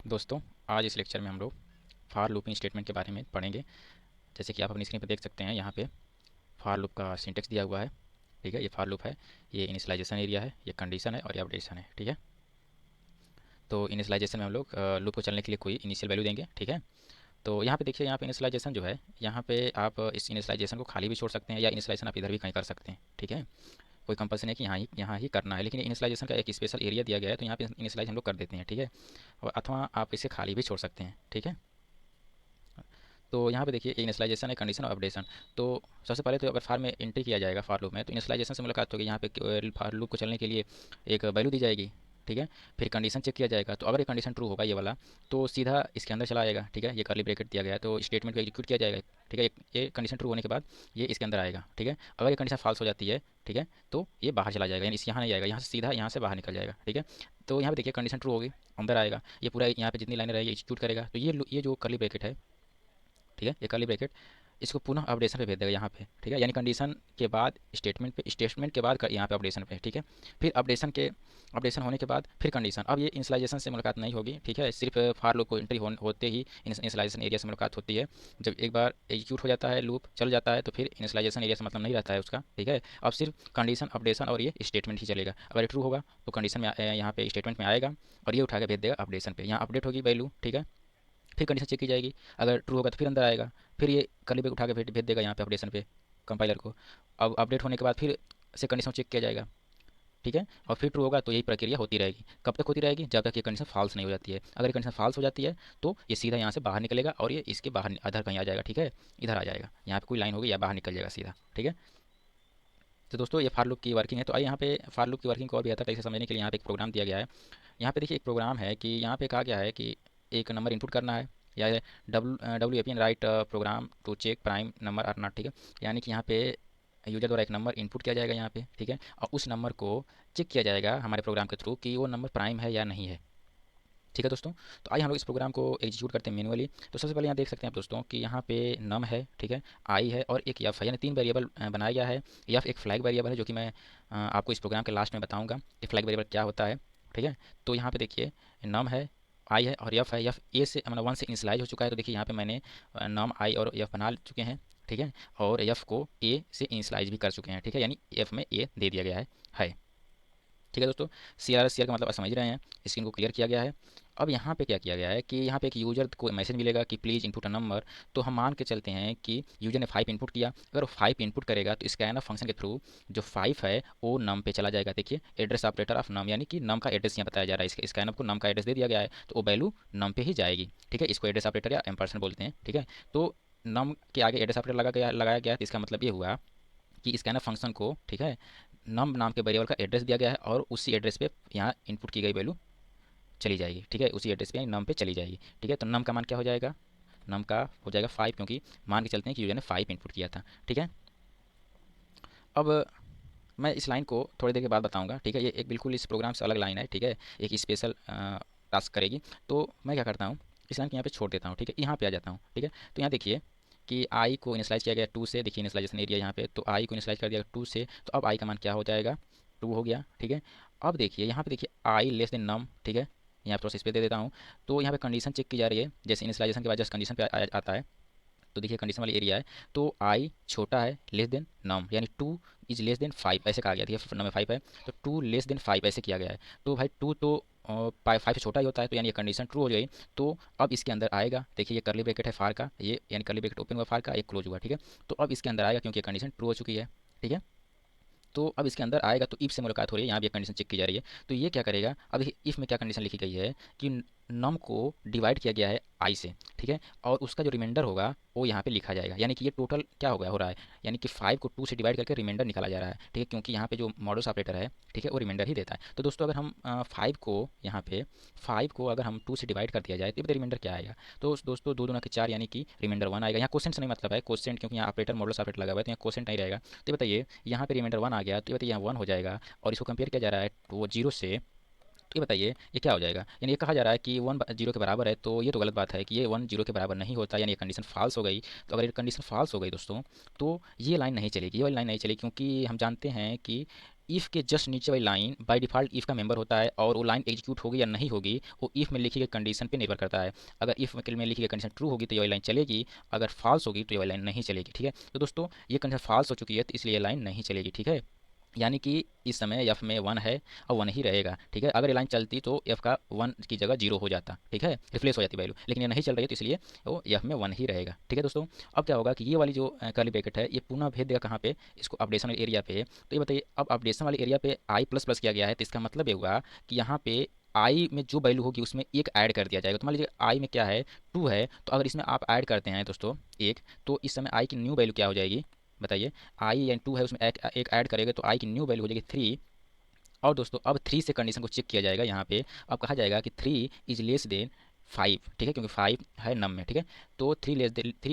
दोस्तों, आज इस लेक्चर में हम लोग फॉर लूपिंग स्टेटमेंट के बारे में पढ़ेंगे। जैसे कि आप अपनी स्क्रीन पर देख सकते हैं, यहाँ पे फॉर लूप का सिंटेक्स दिया हुआ है। ठीक है, ये फॉर लूप है, ये इनिशियलाइजेशन एरिया है, ये कंडीशन है और ये अपडेशन है। ठीक है, तो इनिशियलाइजेशन में हम लोग लूप को चलने के लिए कोई इनिशियल वैल्यू देंगे। ठीक है, तो यहाँ पे देखिए, यहाँ पे इनिशियलाइजेशन जो है, यहाँ पे आप इस इनिशियलाइजेशन को खाली भी छोड़ सकते हैं या इनिशियलाइजेशन आप इधर भी कहीं कर सकते हैं। ठीक है, कोई कंपल्सन है कि यहाँ ही करना है, लेकिन इनिशियलाइजेशन का एक स्पेशल एरिया दिया गया है, तो यहाँ पे इनिशियलाइज हम लोग कर देते हैं। ठीक है, और अथवा आप इसे खाली भी छोड़ सकते हैं। ठीक है, तो यहाँ पे देखिए, इनिशियलाइजेशन है, कंडीशन और अपडेशन। तो सबसे पहले तो अगर फार में एंट्री किया जाएगा फॉर लूप में, तो इनिशियलाइजेशन से मुलाकात होगी। यहाँ पे फॉर लूप को चलने के लिए एक वैल्यू दी जाएगी। ठीक है, फिर कंडीशन चेक किया जाएगा, तो अगर ये कंडीशन ट्रू होगा ये वाला, तो सीधा इसके अंदर चला आएगा। ठीक है, ये कर्ली ब्रैकेट दिया गया है, तो स्टेटमेंट को एग्जीक्यूट किया जाएगा। ठीक है, ये कंडीशन ट्रू होने के बाद ये इसके अंदर आएगा। ठीक है, अगर ये कंडीशन फॉल्स हो जाती है, ठीक है, तो ये बाहर चला जाएगा, यानी इस यहाँ नहीं आएगा, यहाँ से सीधा यहाँ से बाहर निकल जाएगा। ठीक है, तो यहाँ पे देखिए, कंडीशन ट्रू होगी, अंदर आएगा, ये पूरा यहाँ पे जितनी लाइनें रहेगी एग्जीक्यूट करेगा। तो ये जो कर्ली ब्रैकेट है, ठीक है, ये कर्ली ब्रैकेट इसको पुनः अपडेशन पे भेज देगा यहाँ पे। ठीक है, यानी कंडीशन के बाद स्टेटमेंट पे, स्टेटमेंट के बाद यहाँ पे अपडेशन पे। ठीक है, फिर अपडेशन होने के बाद फिर कंडीशन। अब ये इनिशियलाइजेशन से मुलाकात नहीं होगी। ठीक है, सिर्फ फार लूप को एंट्री होते ही इनिशियलाइजेशन एरिया से मुलाकात होती है। जब एक बार एग्जीक्यूट हो जाता है, लूप चल जाता है, तो फिर इनिशियलाइजेशन एरिया से मतलब नहीं रहता है उसका। ठीक है, अब सिर्फ कंडीशन, अपडेशन और ये स्टेटमेंट ही चलेगा। अगर ये ट्रू होगा तो कंडीशन में यहाँ पे स्टेटमेंट में आएगा और ये उठा के भेज देगा अपडेशन पे, यहाँ अपडेट होगी वैल्यू। ठीक है, फिर कंडीशन चेक की जाएगी, अगर ट्रू होगा तो फिर अंदर आएगा, फिर ये कर्ली ब्रैकेट उठा के भेज भेज देगा यहाँ पे अपडेशन पे कंपाइलर को। अब अपडेट होने के बाद फिर से कंडीशन चेक किया जाएगा। ठीक है, और फिर ट्रू होगा, तो यही प्रक्रिया होती रहेगी। कब तक होती रहेगी? जब तक ये कंडीशन फॉल्स नहीं हो जाती है। अगर ये कंडीशन फॉल्स हो जाती है तो ये सीधा यहाँ से बाहर निकलेगा और ये इसके बाहर अधर कहीं आ जाएगा। ठीक है, इधर आ जाएगा, यहाँ पे कोई लाइन होगी या बाहर निकल जाएगा सीधा। ठीक है, तो दोस्तों ये फार लूप की वर्किंग है। तो आइए यहाँ पे फार लूप की वर्किंग को और बेहतर तरीके से समझने के लिए यहाँ पे एक प्रोग्राम दिया गया है। यहाँ पे देखिए, एक प्रोग्राम है कि यहाँ पे कहा गया है कि एक नंबर इनपुट करना है, या WAPN write program to check prime number or not. ठीक है, यानी कि यहाँ पे यूजर द्वारा एक नंबर इनपुट किया जाएगा यहाँ पे। ठीक है, और उस नंबर को चेक किया जाएगा हमारे प्रोग्राम के थ्रू कि वो नंबर प्राइम है या नहीं है। ठीक है दोस्तों, तो आइए हम लोग इस प्रोग्राम को एग्जीक्यूट करते हैं मैनुअली। तो सबसे पहले यहाँ देख सकते हैं आप दोस्तों कि यहाँ पे नम है, ठीक है, आई है और एक यफ है, यानी तीन वेरिएबल बनाया गया है। यफ एक फ्लैग वेरिएबल है, जो कि मैं आपको इस प्रोग्राम के लास्ट में बताऊंगा कि फ्लैग वेरिएबल क्या होता है। ठीक है, तो यहाँ पे देखिए, नम है, आई है और यफ है। यफ ए से मतलब 1 से इनिशियलाइज हो चुका है, तो देखिए यहाँ पे मैंने नम, आई और यफ बना चुके हैं। ठीक है, और यफ को ए से इनिशियलाइज भी कर चुके हैं। ठीक है, यानी एफ में ए दे दिया गया है। ठीक है दोस्तों, CR का मतलब आप समझ रहे हैं, स्क्रीन को क्लियर किया गया है। अब यहाँ पे क्या किया गया है कि यहाँ पे एक यूजर को मैसेज मिलेगा कि प्लीज़ इनपुट अ नंबर। तो हम मान के चलते हैं कि यूजर ने 5 इनपुट किया। अगर वो 5 इनपुट करेगा तो स्कैन ऑफ फंक्शन के थ्रू जो 5 है वो नम पे चला जाएगा। देखिए, एड्रेस ऑपरेटर ऑफ नम, यानी कि नम का एड्रेस यहाँ बताया जा रहा है। इसके स्कैन ऑफ को नम का एड्रेस दे दिया गया है, तो वो वैल्यू नम पे ही जाएगी। ठीक है, इसको एड्रेस ऑपरेटर या एम्परसेंड बोलते हैं। ठीक है, तो नम के आगे एड्रेस ऑपरेटर लगाया गया, तो इसका मतलब ये हुआ कि स्कैनर फंक्शन को, ठीक है, नम नाम के वेरिएबल का एड्रेस दिया गया है और उसी एड्रेस पे यहाँ इनपुट की गई वैल्यू चली जाएगी। ठीक है, उसी एड्रेस पे नम पे चली जाएगी। ठीक है, तो नम का मान क्या हो जाएगा? नम का हो जाएगा 5, क्योंकि मान के चलते हैं कि यूजर ने 5 इनपुट किया था। ठीक है, अब मैं इस लाइन को थोड़ी देर के बाद बताऊंगा। ठीक है, ये एक बिल्कुल इस प्रोग्राम से अलग लाइन है। ठीक है, एक स्पेशल टास्क करेगी। तो मैं क्या करता हूँ, इस लाइन को यहाँ पे छोड़ देता हूँ। ठीक है, यहाँ पे आ जाता हूँ। ठीक है, तो यहाँ देखिए कि आई को इनिशियलाइज किया गया 2 से। देखिए इनिशियलाइजेशन एरिया यहाँ पे, तो आई को इनिशियलाइज कर दिया 2 से, तो अब आई का मान क्या हो जाएगा? 2 हो गया। ठीक है, अब देखिए यहाँ पे देखिए, आई लेस देन नम। ठीक है, यहाँ प्रोसेस पे दे देता हूँ, तो यहाँ पे कंडीशन चेक की जा रही है। जैसे इनिशियलाइजेशन के बाद जस्ट कंडीशन पे आता है, तो देखिए कंडीशन वाली एरिया है, तो आई छोटा है लेस देन नम, यानी 2 इज लेस देन 5 ऐसे कहा गया। देखिए नम में 5 है, तो 2 लेस देन 5 ऐसे किया गया है। तो भाई 2 तो 5 से छोटा ही होता है, तो यानी ये कंडीशन ट्रू हो गई। तो अब इसके अंदर आएगा, देखिए ये कर्ली ब्रैकेट है फार का, ये यानी कर्ली ब्रैकेट ओपन हुआ फार का, एक क्लोज हुआ। ठीक है, तो अब इसके अंदर आएगा क्योंकि ये कंडीशन ट्रू हो चुकी है। ठीक है, तो अब इसके अंदर आएगा, तो इफ से मुलाकात हो रही है, यहाँ भी कंडीशन चेक की जा रही है। तो ये क्या करेगा, अब इफ में क्या कंडीशन लिखी गई है कि नम को डिवाइड किया गया है आई से। ठीक है, और उसका जो रिमाइंडर होगा वो यहाँ पे लिखा जाएगा, यानी कि ये टोटल क्या हो रहा है, यानी कि 5 को 2 से डिवाइड करके रिमाइंडर निकाला जा रहा है। ठीक है, क्योंकि यहाँ पे जो मॉडल्स ऑपरेटर है, ठीक है, वो रिमाइंडर ही देता है। तो दोस्तों अगर हम 5 को यहाँ पे 5 को अगर हम 2 से डिवाइड कर दिया जाए, तो रिमाइंडर क्या आएगा? तो दोस्तों 2 दूना के 4, यानी कि रिमाइंडर 1 आएगा। यहाँ क्वेश्चन से नहीं मतलब है, क्वेश्चन क्योंकि यहाँ ऑपरेटर मॉडल्स ऑपरेटर लगा हुआ है, तो यहाँ क्वेश्चन नहीं रहेगा। तो ये बताइए, यहाँ पे रिमाइंडर 1 आ गया, तो ये बताइए यहाँ 1 हो जाएगा, और इसको कंपेयर किया जा रहा है वो 0 से। तो ये बताइए ये क्या हो जाएगा? यानी ये कहा जा रहा है कि 1 0 के बराबर है, तो ये तो गलत बात है कि ये 1 0 के बराबर नहीं होता, यानी ये कंडीशन फॉल्स हो गई। तो अगर ये कंडीशन फॉल्स हो गई दोस्तों, तो ये लाइन नहीं चलेगी, ये वाली लाइन नहीं चलेगी, क्योंकि हम जानते हैं कि इफ़ के जस्ट नीचे वाली लाइन बाय डिफ़ॉल्ट इफ़ का मेंबर होता है और वो लाइन एग्जीक्यूट होगी या नहीं होगी वो इफ़ में लिखी गई कंडीशन पे निर्भर करता है। अगर इफ़ में लिखी गई कंडीशन ट्रू होगी तो ये वाली लाइन चलेगी, अगर फॉल्स होगी तो ये वाली लाइन नहीं चलेगी। ठीक है, तो दोस्तों ये कंडीशन फॉल्स हो चुकी है तो इसलिए ये लाइन नहीं चलेगी। ठीक है, यानी कि इस समय एफ में 1 है और 1 ही रहेगा। ठीक है, अगर ये लाइन चलती तो एफ का 1 की जगह 0 हो जाता। ठीक है, रिप्लेस हो जाती वैल्यू, लेकिन ये नहीं चल रही है तो इसलिए वो एफ में 1 ही रहेगा। ठीक है दोस्तों, अब क्या होगा कि ये वाली जो कर्ली ब्रैकेट है ये पुनः भेज देगा कहाँ पे, इसको अपडेशन वाले एरिया पे। तो ये बताइए, अब अपडेशन वाले एरिया पे आई प्लस प्लस किया गया है तो इसका मतलब ये हुआ कि यहाँ पे आई में जो वैल्यू होगी उसमें एक ऐड कर दिया जाएगा। तो मान लीजिए आई में क्या है 2 है, तो अगर इसमें आप ऐड करते हैं दोस्तों एक, तो इस समय आई की न्यू वैल्यू क्या हो जाएगी बताइए। आई यानी 2 है उसमें एक ऐड करेगा तो आई की न्यू वैल्यू हो जाएगी 3। और दोस्तों अब 3 से कंडीशन को चेक किया जाएगा यहाँ पे। अब कहा जाएगा कि 3 इज लेस देन 5। ठीक है, क्योंकि 5 है नम में। ठीक है, तो 3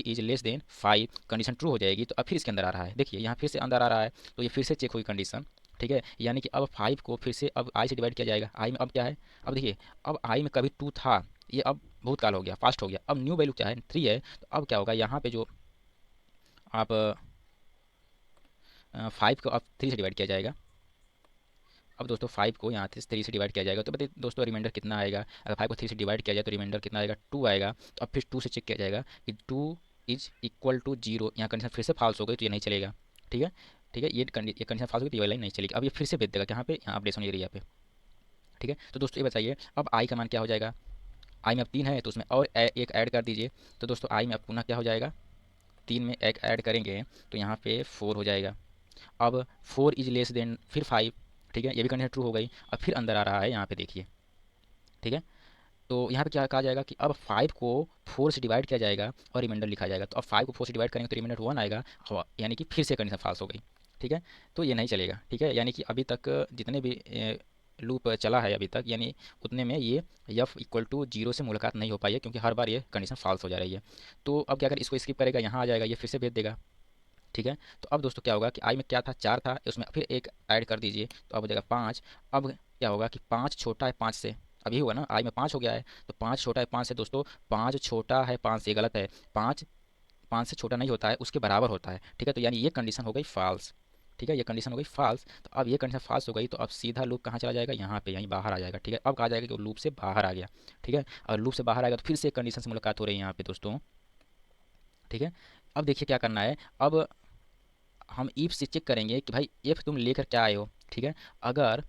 is less than 5 condition true हो जाएगी। तो अब फिर इसके अंदर आ रहा है, देखिए यहाँ फिर से अंदर आ रहा है तो ये फिर से चेक हुई कंडीशन। ठीक है, यानी कि अब 5 को फिर से अब आई से डिवाइड किया जाएगा। आई में अब क्या है, अब देखिए अब आई में कभी 2 था, ये अब बहुत काल हो गया, फास्ट हो गया। अब न्यू वैल्यू क्या है 3 है, तो अब क्या होगा यहाँ पे जो आप 5 को अब 3 से डिवाइड किया जाएगा। अब दोस्तों 5 को यहाँ से 3 से डिवाइड किया जाएगा तो बताइए दोस्तों रिमाइंडर कितना आएगा। अगर 5 को 3 से डिवाइड किया जाए तो रिमाइंडर कितना आएगा 2 आएगा। तो अब फिर 2 से चेक किया जाएगा कि 2 इज इक्वल टू 0। यहाँ कंडीशन फिर से फॉल्स हो गई तो ये नहीं चलेगा। ठीक है, ठीक है, ये कंडीशन फॉल्स हो गई तो ये वाली लाइन नहीं चलेगी। अब ये फिर से भेज देगा यहाँ पे, यहाँ अपडेशन एरिया पे। ठीक है, तो दोस्तों ये बताइए अब आई का मान क्या हो जाएगा। आई में अब 3 है तो उसमें और एक ऐड कर दीजिए। तो दोस्तों आई में अब पुनः क्या हो जाएगा, 3 में एक ऐड करेंगे तो यहाँ पे 4 हो जाएगा। अब 4 इज लेस देन फिर 5। ठीक है, ये भी कंडीशन ट्रू हो गई। अब फिर अंदर आ रहा है यहाँ पे देखिए। ठीक है, तो यहाँ पे क्या कहा जाएगा कि अब 5 को 4 से डिवाइड किया जाएगा और रिमाइंडर लिखा जाएगा। तो अब 5 को 4 से डिवाइड करेंगे तो रिमाइंडर 1 आएगा, यानी कि फिर से कंडीशन फॉल्स हो गई। ठीक है, तो ये नहीं चलेगा। ठीक है, यानी कि अभी तक जितने भी लूप चला है अभी तक, यानी उतने में ये एफ इक्वल टू 0 से मुलाकात नहीं हो पाई है, क्योंकि हर बार ये कंडीशन फॉल्स हो जा रही है। तो अब क्या अगर इसको स्किप करेगा, यहाँ आ जाएगा, ये फिर से भेज देगा। ठीक है, तो अब दोस्तों क्या होगा कि आई में क्या था 4 था, उसमें फिर एक ऐड कर दीजिए तो अब हो जाएगा 5। अब क्या होगा कि 5 छोटा है 5 से, अभी हुआ ना आई में 5 हो गया है तो 5 छोटा है 5 से। दोस्तों 5 छोटा है 5 से, गलत है, 5 5 से छोटा नहीं होता है, उसके बराबर होता है। ठीक है, तो यानी ये कंडीशन हो गई फॉल्स। ठीक है, ये कंडीशन हो गई फॉल्स। तो अब ये कंडीशन फॉल्स हो गई तो अब सीधा लूप कहाँ चला जाएगा, यहाँ पे, यहीं बाहर आ जाएगा। ठीक है, अब कहा जाएगा कि वो लूप से बाहर आ गया। ठीक है, और लूप से बाहर आएगा तो फिर से कंडीशन से मुलाकात हो रही है यहाँ पे दोस्तों। ठीक है, अब देखिए क्या करना है। अब हम इफ से चेक करेंगे कि भाई एफ तुम लेकर क्या आए हो। ठीक है, अगर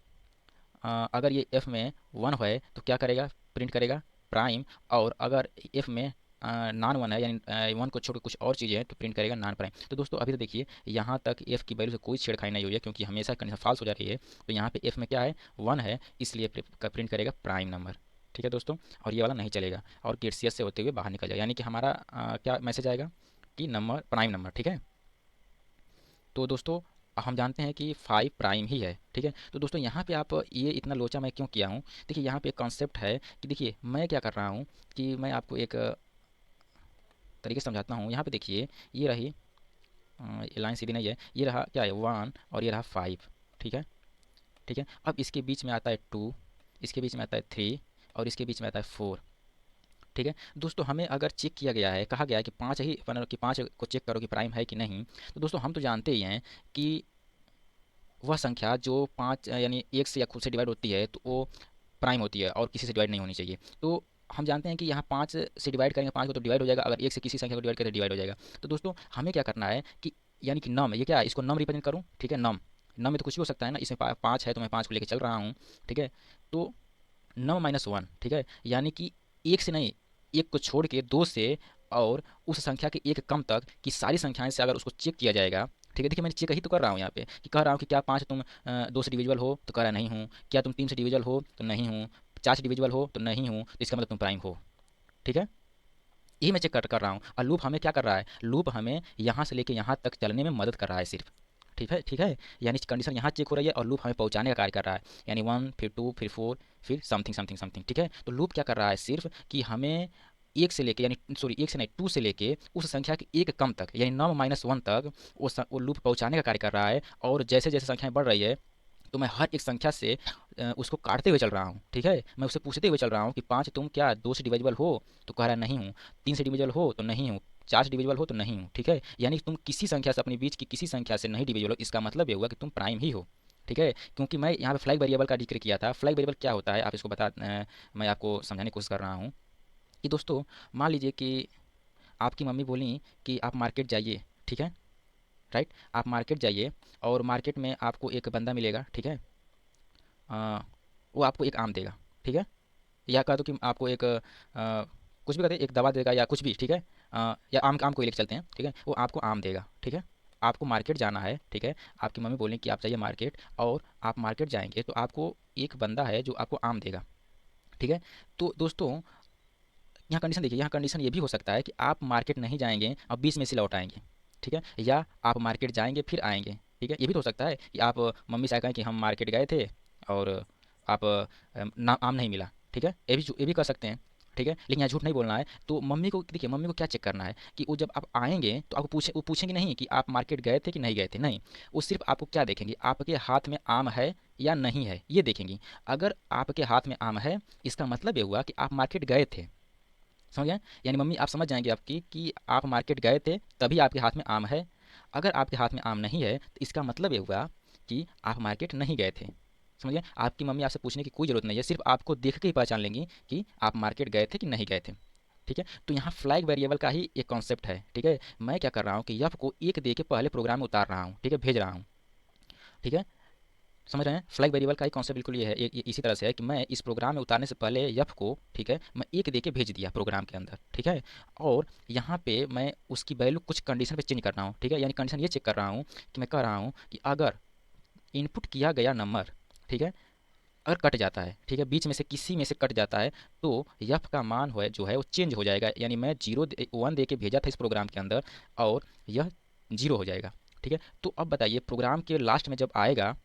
अगर ये एफ में 1 है तो क्या करेगा, प्रिंट करेगा प्राइम। और अगर एफ में नॉन 1 है, यानी 1 को छोड़ के कुछ और चीज़ें हैं तो प्रिंट करेगा नॉन प्राइम। तो दोस्तों अभी तो देखिए यहाँ तक एफ की वैल्यू से कोई छेड़खानी नहीं हुई है, क्योंकि हमेशा कंडीशन फॉल्स हो जा रही है। तो यहाँ पे एफ में क्या है 1 है, इसलिए प्रिंट करेगा प्राइम नंबर। ठीक है दोस्तों, और ये वाला नहीं चलेगा और केसीएस से होते हुए बाहर निकल जाएगा, यानी कि हमारा क्या मैसेज आएगा कि नंबर प्राइम नंबर। ठीक है, तो दोस्तों हम जानते हैं कि 5 प्राइम ही है। ठीक है, तो दोस्तों यहाँ पे आप ये इतना लोचा मैं क्यों किया हूँ, देखिए यहाँ पे एक कॉन्सेप्ट है कि देखिए मैं क्या कर रहा हूँ कि मैं आपको एक तरीके से समझाता हूँ। यहाँ पे देखिए ये रही ये लाइन सीधी नहीं है, ये रहा क्या है 1 और ये रहा 5। ठीक है, ठीक है, अब इसके बीच में आता है 2, इसके बीच में आता है 3 और इसके बीच में आता है 4। ठीक है दोस्तों, हमें अगर चेक किया गया है, कहा गया है कि 5 ही मतलब कि 5 को चेक करो कि प्राइम है कि नहीं, तो दोस्तों हम तो जानते ही हैं कि वह संख्या जो 5 यानी 1 से या खुद से डिवाइड होती है तो वो प्राइम होती है और किसी से डिवाइड नहीं होनी चाहिए। तो हम जानते हैं कि यहाँ 5 से डिवाइड करेंगे 5 को तो डिवाइड हो जाएगा, अगर 1 से किसी संख्या को डिवाइड करें डिवाइड हो जाएगा। तो दोस्तों हमें क्या करना है कि यानी कि नम, ये क्या है, इसको नम रिप्रेजेंट करूँ। ठीक है, नम, नम में तो कुछ भी हो सकता है ना, इसमें 5 है तो मैं 5 को लेकर चल रहा हूँ। ठीक है, तो नौ माइनस 1। ठीक है, यानी कि एक से नहीं, एक को छोड़ के 2 से और उस संख्या के एक कम तक की सारी संख्याएं से अगर उसको चेक किया जाएगा। ठीक है, देखिए मैंने चेक ही तो कर रहा हूँ यहाँ पे कि कह रहा हूँ कि क्या 5 तुम 2 से डिविजिबल हो, तो कह रहा नहीं हूँ। क्या तुम 3 से डिविजिबल हो, तो नहीं हूँ। 4 से डिविजिबल हो तो नहीं हूँ, तो इसका मतलब तुम प्राइम हो। ठीक है, यही मैं चेक कर रहा हूँ। और लूप हमें क्या कर रहा है, लूप हमें यहाँ से लेके यहाँ तक चलने में मदद कर रहा है सिर्फ। ठीक है, ठीक है, यानी कंडीशन यहाँ चेक हो रही है और लूप हमें पहुँचाने का कार्य कर रहा है, यानी 1 फिर 2 फिर 4 फिर समथिंग समथिंग समथिंग। ठीक है, तो लूप क्या कर रहा है सिर्फ कि हमें एक से लेके, यानी सॉरी एक से नहीं 2 से लेके उस संख्या के एक कम तक, यानी 9 माइनस 1 तक वो लूप पहुँचाने का कार्य कर रहा है। और जैसे जैसे संख्याएं बढ़ रही है तो मैं हर एक संख्या से उसको काटते हुए चल रहा हूँ। ठीक है, मैं उससे पूछते हुए चल रहा हूँ कि 5 तुम क्या 2 से डिविजिबल हो, तो कह रहा नहीं हूँ। 3 से डिविजिबल हो तो नहीं हूँ। 4 से डिविजिबल हो तो नहीं हूँ। ठीक है, यानी तुम किसी संख्या से, अपने बीच की किसी संख्या से नहीं डिविजिबल हो, इसका मतलब ये हुआ कि तुम प्राइम ही हो। ठीक है, क्योंकि मैं यहाँ पे फ्लैग वेरिएबल का जिक्र किया था। फ्लैग वेरिएबल क्या होता है, आप इसको मैं आपको समझाने की कोशिश कर रहा हूँ कि दोस्तों, मान लीजिए कि आपकी मम्मी बोली कि आप मार्केट जाइए, ठीक है, राइट, आप मार्केट जाइए और मार्केट में आपको एक बंदा मिलेगा, ठीक है, अ, वो आपको एक आम देगा, ठीक है, या कह दो कि आपको एक कुछ भी कहते हैं, एक दवा देगा या कुछ भी, ठीक है, या आम आम को ही लेके चलते हैं, ठीक है, वो आपको आम देगा, ठीक है, आपको मार्केट जाना है, ठीक है, आपकी मम्मी बोलें कि आप जाइए मार्केट, और आप मार्केट जाएंगे तो आपको एक बंदा है जो आपको आम देगा, ठीक है। तो दोस्तों, यहाँ कंडीशन देखिए, यहाँ कंडीशन ये भी हो सकता है कि आप मार्केट नहीं जाएंगे और बीच में से लौट आएंगे, ठीक है, या आप मार्केट जाएंगे फिर आएंगे, ठीक है, ये भी तो हो सकता है कि आप मम्मी से कहें कि हम मार्केट गए थे और आप ना आम नहीं मिला, ठीक है, ये भी कर सकते हैं, ठीक है, लेकिन यहाँ झूठ नहीं बोलना है। तो मम्मी को देखिए, मम्मी को क्या चेक करना है कि वो जब आप आएंगे तो आपको वो पूछेंगे नहीं कि आप मार्केट गए थे कि नहीं गए थे, नहीं, वो सिर्फ आपको क्या देखेंगे, आपके हाथ में आम है या नहीं है, ये देखेंगी। अगर आपके हाथ में आम है, इसका मतलब ये हुआ कि आप मार्केट गए थे, समझ गए, यानी मम्मी आप समझ जाएंगे आपकी कि आप मार्केट गए थे तभी आपके हाथ में आम है। अगर आपके हाथ में आम नहीं है तो इसका मतलब ये हुआ कि आप मार्केट नहीं गए थे, समझ गए। आपकी मम्मी आपसे पूछने की कोई ज़रूरत नहीं है, सिर्फ आपको देख के ही पहचान लेंगी कि आप मार्केट गए थे कि नहीं गए थे, ठीक है। तो यहाँ फ्लैग वेरिएबल का ही एक कॉन्सेप्ट है, ठीक है। मैं क्या कर रहा हूँ कि यफ को एक दे के पहले प्रोग्राम में उतार रहा हूँ, ठीक है, भेज रहा हूँ, ठीक है, समझ रहे हैं। फ्लैग वेरिएबल का ही कॉन्सेप्ट बिल्कुल ये है, इसी तरह से है कि मैं इस प्रोग्राम में उतारने से पहले यफ को, ठीक है, मैं एक दे के भेज दिया प्रोग्राम के अंदर, ठीक है, और यहाँ पे मैं उसकी वैल्यू कुछ कंडीशन पे चेंज कर रहा हूँ, ठीक है, यानी कंडीशन ये चेक कर रहा हूँ कि मैं कह रहा हूँ कि अगर इनपुट किया गया नंबर, ठीक है, अगर कट जाता है, ठीक है, बीच में से किसी में से कट जाता है, तो यफ का मान है जो है वो चेंज हो जाएगा, यानी मैं 1 दे के भेजा था इस प्रोग्राम के अंदर और यह 0 हो जाएगा, ठीक है। तो अब बताइए प्रोग्राम के लास्ट में जब आएगा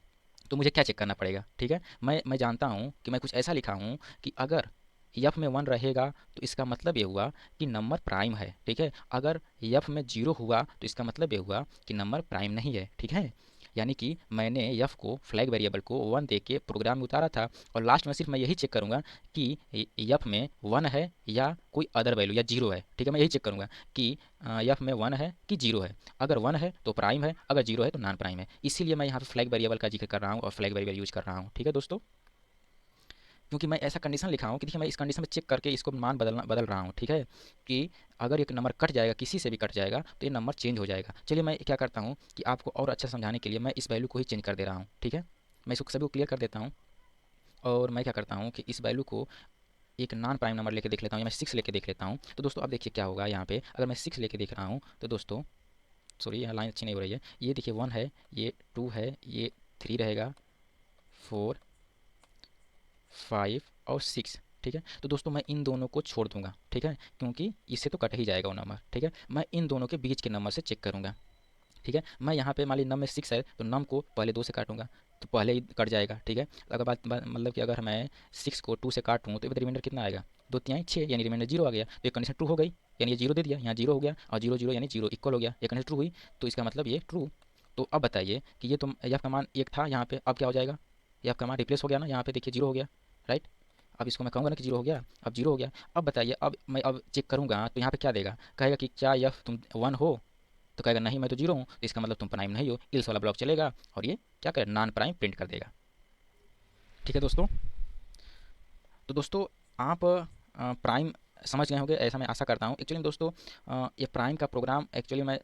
तो मुझे क्या चेक करना पड़ेगा, ठीक है। मैं जानता हूँ कि मैं कुछ ऐसा लिखा हूँ कि अगर यफ में 1 रहेगा तो इसका मतलब ये हुआ कि नंबर प्राइम है, ठीक है। अगर यफ में 0 हुआ तो इसका मतलब ये हुआ कि नंबर प्राइम नहीं है, ठीक है। यानी कि मैंने यफ को, फ्लैग वेरिएबल को 1 दे के प्रोग्राम में उतारा था और लास्ट में सिर्फ मैं यही चेक करूंगा कि यफ में 1 है या कोई अदर वैल्यू या 0 है, ठीक है। मैं यही चेक करूंगा कि यफ में 1 है कि 0 है। अगर 1 है तो प्राइम है, अगर 0 है तो नॉन प्राइम है। इसीलिए मैं यहाँ पे फ्लैग वेरिएबल का जिक्र कर रहा हूँ और फ्लैग वेरिएबल यूज कर रहा हूँ, ठीक है दोस्तों। क्योंकि मैं ऐसा कंडीशन लिखा हूँ कि देखिए मैं इस कंडीशन में चेक करके इसको मान बदल रहा हूँ, ठीक है, कि अगर एक नंबर कट जाएगा, किसी से भी कट जाएगा तो ये नंबर चेंज हो जाएगा। चलिए मैं क्या करता हूँ कि आपको और अच्छा समझाने के लिए मैं इस वैल्यू को ही चेंज कर दे रहा हूँ, ठीक है। मैं इसको सभी को क्लियर कर देता हूँ और मैं क्या करता हूँ कि इस वैल्यू को एक नॉन प्राइम नंबर लेके देख लेता हूँ, या मैं 6 लेके देख लेता हूँ। तो दोस्तों अब देखिए क्या होगा यहाँ पे, अगर मैं 6 लेके देख रहा हूँ तो दोस्तों, सॉरी यहाँ लाइन अच्छी नहीं हो रही है, ये देखिए 1 है, ये 2 है, ये 3 रहेगा, 4, 5 और 6, ठीक है। तो दोस्तों मैं इन दोनों को छोड़ दूंगा, ठीक है, क्योंकि इससे तो कट ही जाएगा वो नंबर, ठीक है। मैं इन दोनों के बीच के नंबर से चेक करूंगा, ठीक है। मैं यहाँ पे मान ली नम में 6 है तो नम को पहले 2 से काटूंगा तो पहले ही कट जाएगा, ठीक है। अगर मतलब कि अगर मैं 6 को 2 से काटूँ तो रिमाइंडर कितना आएगा, 2 3 6, यानी रिमाइंडर 0 आ गया। तो ये कंडीशन ट्रू हो गई, यानी ये 0 दे दिया, यहाँ 0 हो गया और 0 0 यानी 0 इक्वल हो गया, ये कंडीशन ट्रू हुई, तो इसका मतलब ये ट्रू। तो अब बताइए कि ये तो यह का मान 1 था यहाँ पे, अब क्या हो जाएगा, यह का मान रिप्लेस हो गया ना, यहाँ पे देखिए 0 हो गया, राइट। अब इसको मैं कहूँगा ना कि 0 हो गया, अब 0 हो गया। अब बताइए, अब मैं अब चेक करूँगा तो यहाँ पे क्या देगा, कहेगा कि क्या यह तुम 1 हो, तो कहेगा नहीं मैं तो 0 हूँ, तो इसका मतलब तुम प्राइम नहीं हो, इल्स वाला ब्लॉक चलेगा और ये क्या करेगा, नॉन प्राइम प्रिंट कर देगा, ठीक है दोस्तों। तो दोस्तों आप प्राइम समझ गए होंगे, ऐसा मैं आशा करता हूँ। एक्चुअली दोस्तों ये प्राइम का प्रोग्राम एक्चुअली मैं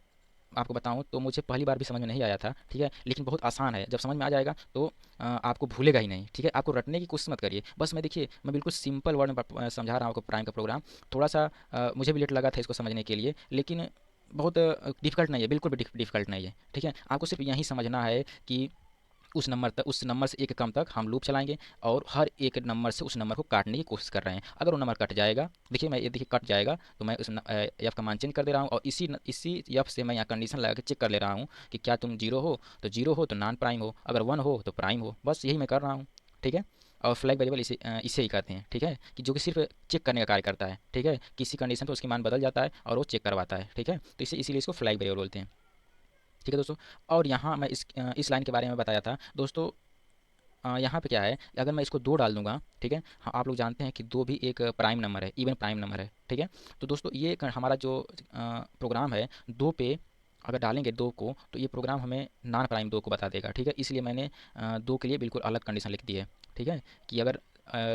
आपको बताऊं तो मुझे पहली बार भी समझ में नहीं आया था, ठीक है, लेकिन बहुत आसान है, जब समझ में आ जाएगा तो आपको भूलेगा ही नहीं, ठीक है। आपको रटने की कोशिश मत करिए, बस मैं देखिए मैं बिल्कुल सिंपल वर्ड में समझा रहा हूँ आपको प्राइम का प्रोग्राम। थोड़ा सा मुझे भी लेट लगा था इसको समझने के लिए, लेकिन बहुत डिफिकल्ट नहीं है, बिल्कुल भी डिफिकल्ट नहीं है, ठीक है। आपको सिर्फ यही समझना है कि उस नंबर से एक कम तक हम लूप चलाएंगे और हर एक नंबर से उस नंबर को काटने की कोशिश कर रहे हैं। अगर वो नंबर कट जाएगा, देखिए मैं ये देखिए कट जाएगा तो मैं उस एफ का मान चेंज कर दे रहा हूँ और इसी एफ से मैं यहाँ कंडीशन लगा के चेक कर ले रहा हूँ कि क्या तुम 0 हो, तो 0 हो तो नॉन प्राइम हो, अगर 1 हो तो प्राइम हो, बस यही मैं कर रहा हूँ, ठीक है। और फ्लैग वेरिएबल इसे ही कहते हैं, ठीक है, कि जो कि सिर्फ चेक करने का कार्य करता है, ठीक है। किसी कंडीशन पर उसकी मान बदल जाता है और वो चेक करवाता है, ठीक है। तो इसीलिए इसको फ्लैग वेरिएबल बोलते हैं, ठीक है दोस्तों। और यहाँ मैं इस लाइन के बारे में बताया था दोस्तों। यहाँ पे क्या है, अगर मैं इसको 2 डाल दूंगा, ठीक है, हाँ आप लोग जानते हैं कि 2 भी एक प्राइम नंबर है, इवन प्राइम नंबर है, ठीक है। तो दोस्तों ये हमारा जो प्रोग्राम है 2 पे अगर डालेंगे 2 को तो ये प्रोग्राम हमें नॉन प्राइम 2 को बता देगा, ठीक है। इसलिए मैंने 2 के लिए बिल्कुल अलग कंडीशन लिख दी है, ठीक है, कि अगर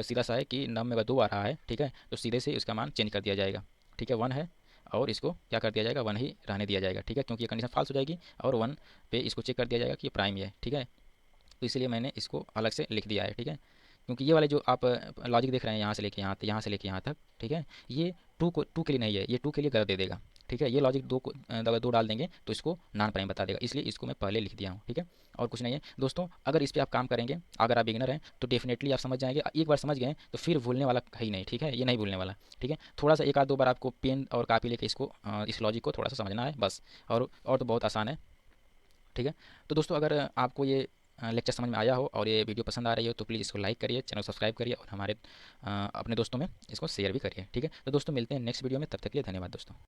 सीधा सा है कि नम में अगर 2 आ रहा है, ठीक है, तो सीधे से इसका मान चेंज कर दिया जाएगा, ठीक है। 1 है और इसको क्या कर दिया जाएगा, 1 ही रहने दिया जाएगा, ठीक है, क्योंकि ये कंडीशन फॉल्स हो जाएगी और 1 पे इसको चेक कर दिया जाएगा कि ये प्राइम ही है, ठीक है। तो इसलिए मैंने इसको अलग से लिख दिया है, ठीक है। क्योंकि ये वाले जो आप लॉजिक देख रहे हैं, यहाँ से लेके यहाँ तक, ठीक है, ये 2 के लिए नहीं है, ये 2 के लिए गलत दे देगा, ठीक है। ये लॉजिक 2 को अगर 2 डाल देंगे तो इसको नॉन प्राइम बता देगा, इसलिए इसको मैं पहले लिख दिया हूँ, ठीक है। और कुछ नहीं है दोस्तों, अगर इस पर आप काम करेंगे, अगर आप बिगिनर हैं तो डेफिनेटली आप समझ जाएंगे, एक बार समझ गए तो फिर भूलने वाला है ही नहीं, ठीक है, ये नहीं भूलने वाला, ठीक है। थोड़ा सा एक आध 2 बार आपको पेन और कापी लेके इसको इस लॉजिक को थोड़ा सा समझना है बस, और तो बहुत आसान है, ठीक है। तो दोस्तों अगर आपको ये लेक्चर समझ में आया हो और ये वीडियो पसंद आ रही हो तो प्लीज़ इसको लाइक करिए, चैनल सब्सक्राइब करिए और हमारे अपने दोस्तों में इसको शेयर भी करिए, ठीक है। तो दोस्तों मिलते हैं नेक्स्ट वीडियो में, तब तक के लिए धन्यवाद दोस्तों।